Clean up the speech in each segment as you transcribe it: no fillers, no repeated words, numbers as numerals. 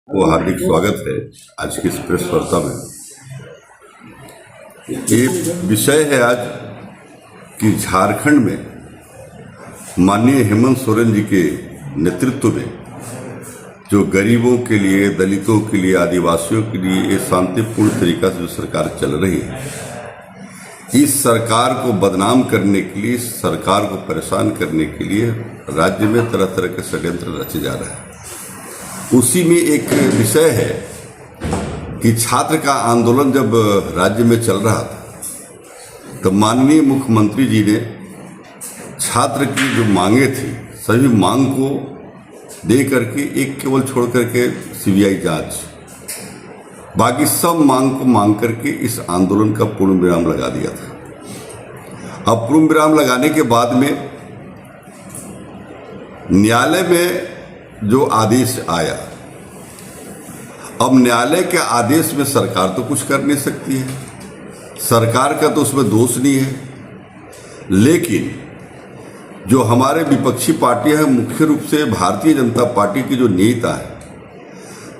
को हार्दिक स्वागत है आज की इस प्रेस वार्ता में। ये विषय है आज कि झारखंड में माननीय हेमंत सोरेन जी के नेतृत्व में जो गरीबों के लिए, दलितों के लिए, आदिवासियों के लिए ये शांतिपूर्ण तरीका से जो सरकार चल रही है, इस सरकार को बदनाम करने के लिए, इस सरकार को परेशान करने के लिए राज्य में तरह तरह के षड्यंत्र रचे जा रहे हैं। उसी में एक विषय है कि छात्र का आंदोलन जब राज्य में चल रहा था तो माननीय मुख्यमंत्री जी ने छात्र की जो मांगे थी सभी मांग को दे करके एक केवल छोड़ करके सीबीआई जांच, बाकी सब मांग को मांग करके इस आंदोलन का पूर्ण विराम लगा दिया था। अब पूर्ण विराम लगाने के बाद में न्यायालय में जो आदेश आया, अब न्यायालय के आदेश में सरकार तो कुछ कर नहीं सकती है, सरकार का तो उसमें दोष नहीं है, लेकिन जो हमारे विपक्षी पार्टियां हैं, मुख्य रूप से भारतीय जनता पार्टी की जो नेता है,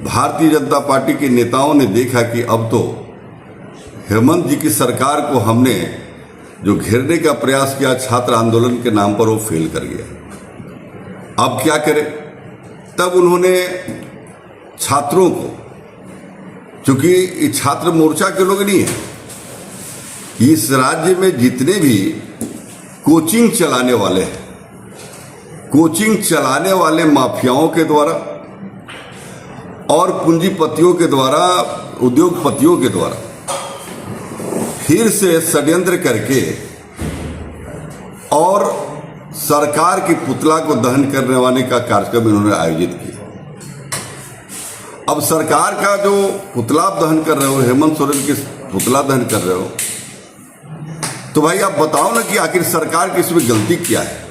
भारतीय जनता पार्टी के नेताओं ने देखा कि अब तो हेमंत जी की सरकार को हमने जो घेरने का प्रयास किया छात्र आंदोलन के नाम पर, वो फेल कर गया। अब क्या करें? तब उन्होंने छात्रों को, चूंकि ये छात्र मोर्चा के लोग नहीं है, इस राज्य में जितने भी कोचिंग चलाने वाले हैं, कोचिंग चलाने वाले माफियाओं के द्वारा और पूंजीपतियों के द्वारा, उद्योगपतियों के द्वारा फिर से षड्यंत्र करके और सरकार की पुतला को दहन करने वाले का कार्यक्रम इन्होंने आयोजित किया। अब सरकार का जो पुतला दहन कर रहे हो, हेमंत सोरेन की पुतला दहन कर रहे हो, तो भाई आप बताओ ना कि आखिर सरकार की इसमें गलती क्या है।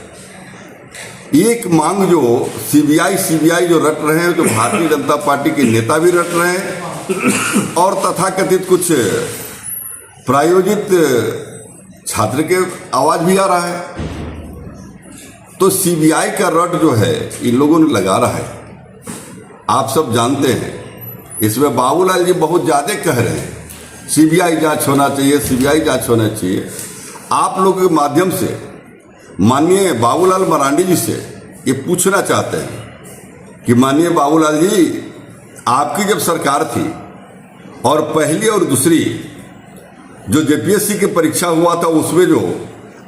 एक मांग जो सीबीआई जो रट रहे हैं, जो भारतीय जनता पार्टी के नेता भी रट रहे हैं और तथाकथित कुछ प्रायोजित छात्र के आवाज भी आ रहा है, तो सीबीआई का रट जो है इन लोगों ने लगा रहा है। आप सब जानते हैं, इसमें बाबूलाल जी बहुत ज्यादा कह रहे हैं सीबीआई जांच होना चाहिए, सीबीआई जांच होना चाहिए। आप लोगों के माध्यम से माननीय बाबूलाल मरांडी जी से ये पूछना चाहते हैं कि माननीय बाबूलाल जी, आपकी जब सरकार थी और पहली और दूसरी जो जेपीएससी की परीक्षा हुआ था, उसमें जो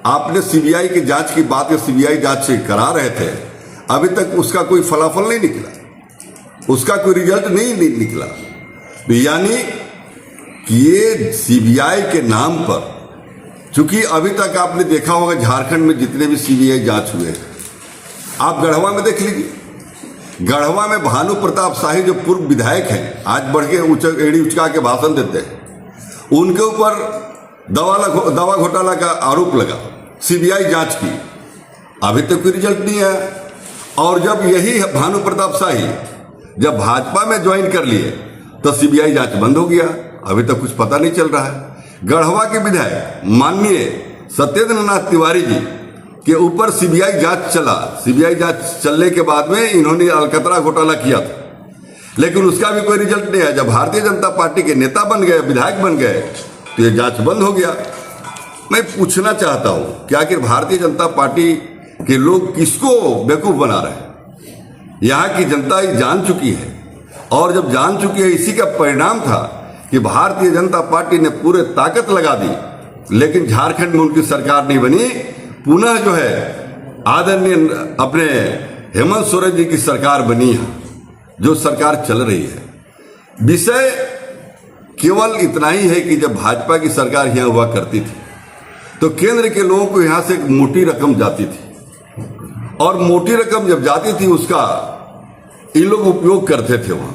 आपने सीबीआई की जांच की बात, सीबीआई जांच से करा रहे थे, अभी तक उसका कोई फलाफल नहीं निकला, उसका कोई रिजल्ट नहीं निकला। तो यानी कि ये सीबीआई के नाम पर, चूंकि अभी तक आपने देखा होगा झारखंड में जितने भी सीबीआई जांच हुए, आप गढ़वा में देख लीजिए, गढ़वा में भानु प्रताप शाही जो पूर्व विधायक हैं, आज बढ़ के एड़ी उचका के भाषण देते हैं, उनके ऊपर दवा घोटाला का आरोप लगा, सीबीआई जांच की, अभी तक कोई रिजल्ट नहीं आया। और जब यही भानु प्रताप शाही जब भाजपा में ज्वाइन कर लिए तो सीबीआई जांच बंद हो गया, अभी तक कुछ पता नहीं चल रहा है। गढ़वा के विधायक माननीय सत्येंद्र नाथ तिवारी जी के ऊपर सीबीआई जांच चला, सीबीआई जांच चलने के बाद में इन्होंने अलकतरा घोटाला किया था, लेकिन उसका भी कोई रिजल्ट नहीं आया। जब भारतीय जनता पार्टी के नेता बन गए, विधायक बन गए, तो ये जांच बंद हो गया। मैं पूछना चाहता हूं कि आखिर भारतीय जनता पार्टी के लोग किसको बेवकूफ बना रहे हैं? यहां की जनता जान चुकी है, और जब जान चुकी है, इसी का परिणाम था कि भारतीय जनता पार्टी ने पूरे ताकत लगा दी, लेकिन झारखंड में उनकी सरकार नहीं बनी। पुनः जो है आदरणीय अपने हेमंत सोरेन जी की सरकार बनी है, जो सरकार चल रही है। विषय केवल इतना ही है कि जब भाजपा की सरकार यहां हुआ करती थी तो केंद्र के लोगों को यहां से एक मोटी रकम जाती थी, और मोटी रकम जब जाती थी उसका इन लोग उपयोग करते थे वहां।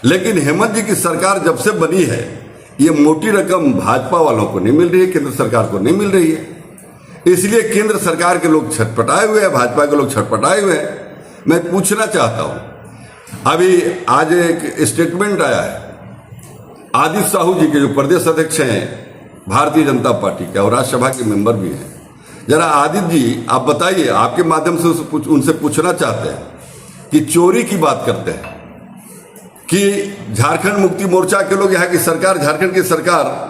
लेकिन हेमंत जी की सरकार जब से बनी है, ये मोटी रकम भाजपा वालों को नहीं मिल रही है, केंद्र सरकार को नहीं मिल रही है, इसलिए केंद्र सरकार के लोग छटपटाए हुए हैं, भाजपा के लोग छटपटाए हुए हैं। मैं पूछना चाहता हूं, अभी आज एक स्टेटमेंट आया है आदित्य साहू जी के, जो प्रदेश अध्यक्ष हैं भारतीय जनता पार्टी के और राज्यसभा के मेंबर भी हैं। जरा आदित्य जी आप बताइए, आपके माध्यम से उनसे पूछना चाहते हैं कि चोरी की बात करते हैं, कि झारखंड मुक्ति मोर्चा के लोग, यहाँ की सरकार, झारखंड की सरकार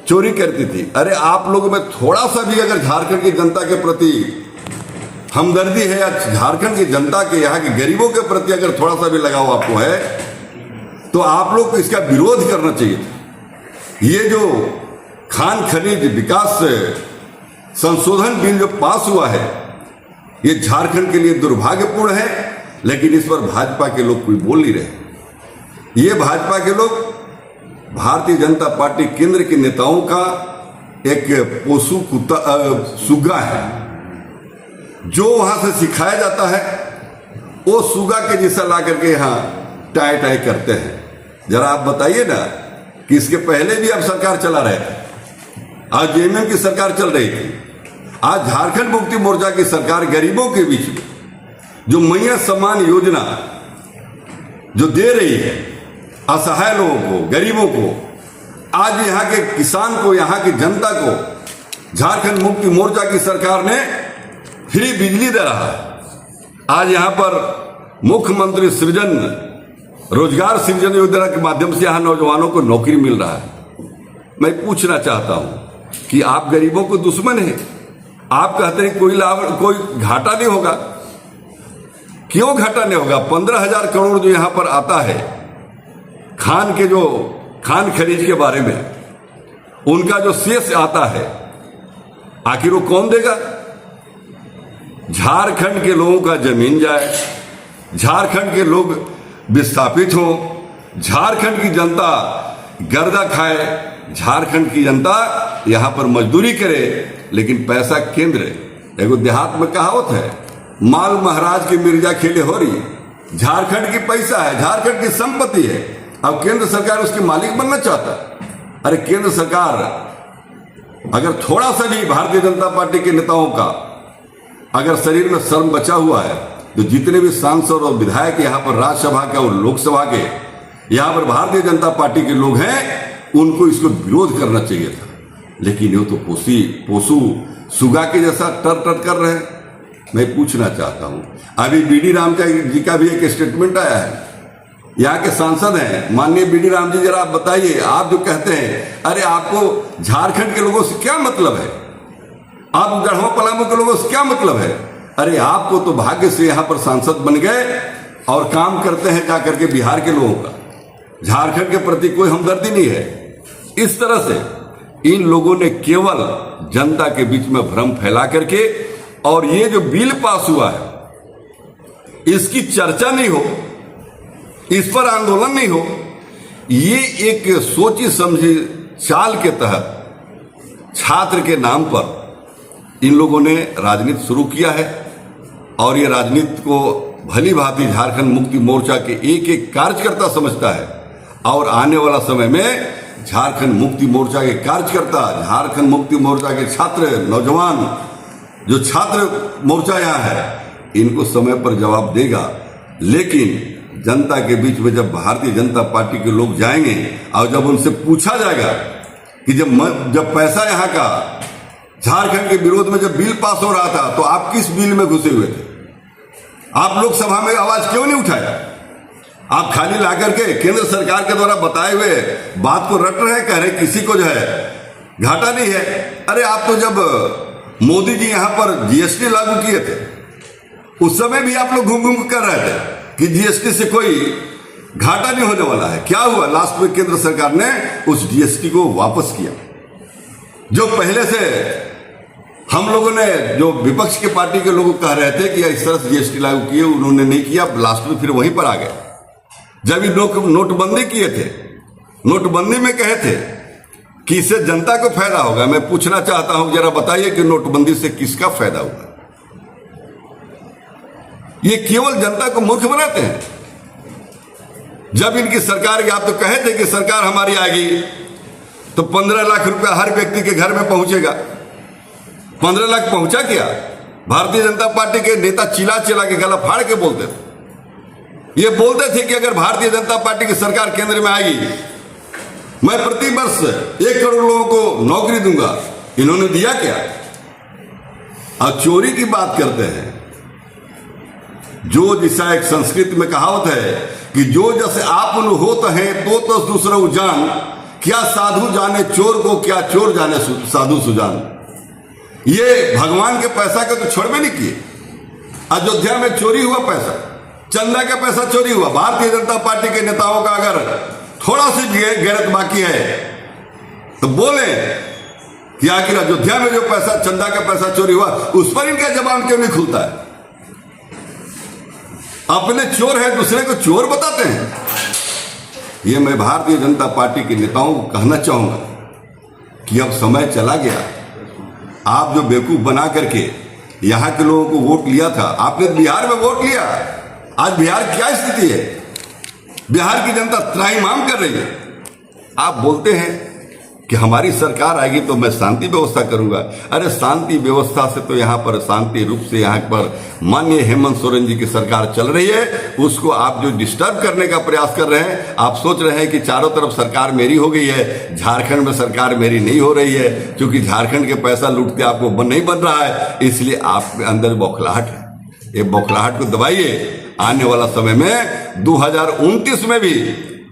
चोरी करती थी। अरे आप लोगों में थोड़ा सा भी अगर झारखंड की जनता के प्रति हमदर्दी है या झारखंड की जनता के, यहाँ के गरीबों के प्रति अगर थोड़ा सा भी लगाव आपको है, तो आप लोग को इसका विरोध करना चाहिए था। ये जो खान खनिज विकास संशोधन बिल जो पास हुआ है, ये झारखंड के लिए दुर्भाग्यपूर्ण है, लेकिन इस पर भाजपा के लोग कोई बोल नहीं रहे। ये भाजपा के लोग भारतीय जनता पार्टी केंद्र के नेताओं का एक पोसू कुत्ता सुग्गा है, जो वहां से सिखाया जाता है वो सुग्गा के जैसा ला करके यहाँ टाई टाई करते हैं। जरा आप बताइए ना कि इसके पहले भी अब सरकार चला रहे थे, आज जेएमएम की सरकार चल रही थी, आज झारखंड मुक्ति मोर्चा की सरकार गरीबों के बीच में जो मैया सम्मान योजना जो दे रही है असहाय लोगों को, गरीबों को, आज यहाँ के किसान को, यहाँ की जनता को झारखंड मुक्ति मोर्चा की सरकार ने फ्री बिजली दे रहा है। आज यहाँ पर मुख्यमंत्री सृजन, रोजगार सृजन योजना के माध्यम से यहाँ नौजवानों को नौकरी मिल रहा है। मैं पूछना चाहता हूं कि आप गरीबों को दुश्मन हैं, आप कहते हैं कोई लाभ, कोई घाटा नहीं होगा। क्यों घाटा नहीं होगा? 15,000 करोड़ जो यहां पर आता है खान खरीद के बारे में, उनका जो शेष आता है, आखिर वो कौन देगा? झारखंड के लोगों का जमीन जाए, झारखंड के लोग विस्थापित हो, झारखंड की जनता गर्दा खाए, झारखंड की जनता यहां पर मजदूरी करे, लेकिन पैसा केंद्र। एगो देहात में कहावत है, माल महाराज की मिर्जा खेले हो रही। झारखंड की पैसा है, झारखंड की संपत्ति है, अब केंद्र सरकार उसके मालिक बनना चाहता। अरे केंद्र सरकार अगर थोड़ा सा भी भारतीय जनता पार्टी के नेताओं का अगर शरीर में शर्म बचा हुआ है, तो जितने भी सांसद और विधायक यहाँ पर राज्यसभा के और लोकसभा के यहाँ पर भारतीय जनता पार्टी के लोग हैं, उनको इसको विरोध करना चाहिए था। लेकिन ये तो पोसू सुगा के जैसा टर कर रहे हैं। मैं पूछना चाहता हूं, अभी बीडी राम जी का भी एक स्टेटमेंट आया है, यहाँ के सांसद हैं माननीय बीडी राम जी, जरा आप बताइए, आप जो कहते हैं, अरे आपको झारखंड के लोगों से क्या मतलब है, आप गढ़वा पलामू के लोगों से क्या मतलब है? अरे आपको तो भाग्य से यहाँ पर सांसद बन गए और काम करते हैं जाकर के बिहार के लोगों का, झारखंड के प्रति कोई हमदर्दी नहीं है। इस तरह से इन लोगों ने केवल जनता के बीच में भ्रम फैला करके, और ये जो बिल पास हुआ है इसकी चर्चा नहीं हो, इस पर आंदोलन नहीं हो, ये एक सोची समझी चाल के तहत छात्र के नाम पर इन लोगों ने राजनीति शुरू किया है। और ये राजनीति को भली भांति झारखंड मुक्ति मोर्चा के एक एक कार्यकर्ता समझता है, और आने वाला समय में झारखंड मुक्ति मोर्चा के कार्यकर्ता, झारखंड मुक्ति मोर्चा के छात्र, नौजवान जो छात्र मोर्चा यहाँ है, इनको समय पर जवाब देगा। लेकिन जनता के बीच में जब भारतीय जनता पार्टी के लोग जाएंगे और जब उनसे पूछा जाएगा कि जब पैसा यहाँ का झारखंड के विरोध में जब बिल पास हो रहा था, तो आप किस बिल में घुसे हुए थे? आप लोकसभा में आवाज क्यों नहीं उठाया? आप खाली ला करके केंद्र सरकार के द्वारा बताए हुए बात को रट रहे हैं, कह रहे किसी को जो है घाटा नहीं है। अरे आप तो जब मोदी जी यहां पर जीएसटी लागू किए थे, उस समय भी आप लोग घूम घूम कर रहे थे कि जीएसटी से कोई घाटा नहीं होने वाला है। क्या हुआ? लास्ट में केंद्र सरकार ने उस जीएसटी को वापस किया। जो पहले से हम लोगों ने, जो विपक्ष के पार्टी के लोग कह रहे थे कि इस तरह से जीएसटी लागू किए, उन्होंने नहीं किया, लास्ट में फिर वहीं पर आ गए। जब ये नोटबंदी किए थे, नोटबंदी में कहे थे कि इससे जनता को फायदा होगा। मैं पूछना चाहता हूं, जरा बताइए कि नोटबंदी से किसका फायदा हुआ? ये केवल जनता को मूर्ख बनाते हैं। जब इनकी सरकार, आप तो कहे थे कि सरकार हमारी आएगी तो 15 लाख रुपया हर व्यक्ति के घर में पहुंचेगा। 15 लाख पहुंचा क्या? भारतीय जनता पार्टी के नेता चिल्ला चिल्ला के गला फाड़ के बोलते थे। ये बोलते थे कि अगर भारतीय जनता पार्टी की सरकार केंद्र में आएगी, मैं प्रति वर्ष 1 करोड़ लोगों को नौकरी दूंगा। इन्होंने दिया क्या? और चोरी की बात करते हैं। जो जिसा एक संस्कृत में कहावत है कि जो जैसे आप होत हैं तो दूसरा जान, क्या साधु जाने चोर को, क्या चोर जाने साधु सुजान। ये भगवान के पैसा के तो छोड़वे नहीं किए। अयोध्या में चोरी हुआ पैसा, चंदा का पैसा चोरी हुआ। भारतीय जनता पार्टी के नेताओं का अगर थोड़ा सी गैरत बाकी है तो बोले कि आखिर अयोध्या में जो पैसा, चंदा का पैसा चोरी हुआ, उस पर इनका जबान क्यों नहीं खुलता है। अपने चोर है, दूसरे को चोर बताते हैं। ये मैं भारतीय जनता पार्टी के नेताओं को कहना चाहूंगा कि अब समय चला गया। आप जो बेवकूफ बना करके यहां के लोगों को वोट लिया था, आपने बिहार में वोट लिया, आज बिहार की क्या स्थिति है। बिहार की जनता त्राहिमाम कर रही है। आप बोलते हैं कि हमारी सरकार आएगी तो मैं शांति व्यवस्था करूंगा। अरे शांति व्यवस्था से तो यहाँ पर शांति रूप से यहाँ पर माननीय हेमंत सोरेन जी की सरकार चल रही है, उसको आप जो डिस्टर्ब करने का प्रयास कर रहे हैं। आप सोच रहे हैं कि चारों तरफ सरकार मेरी हो गई है, झारखंड में सरकार मेरी नहीं हो रही है, क्योंकि झारखंड के पैसा लूटते आपको नहीं बन रहा है, इसलिए आपके अंदर बौखलाहट है। ये बौखलाहट को दबाइए। आने वाला समय में 2029 में भी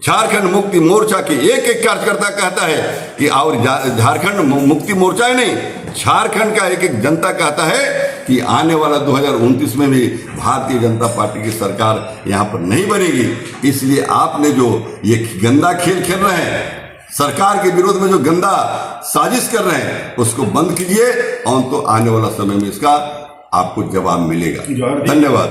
झारखंड मुक्ति मोर्चा के एक एक कार्यकर्ता कहता है कि और झारखंड मुक्ति मोर्चा ही नहीं, झारखंड का एक एक जनता कहता है कि आने वाला 2029 में भी भारतीय जनता पार्टी की सरकार यहाँ पर नहीं बनेगी। इसलिए आपने जो ये गंदा खेल खेल रहे हैं, सरकार के विरोध में जो गंदा साजिश कर रहे हैं, उसको बंद कीजिए और तो आने वाला समय में इसका आपको जवाब मिलेगा। धन्यवाद।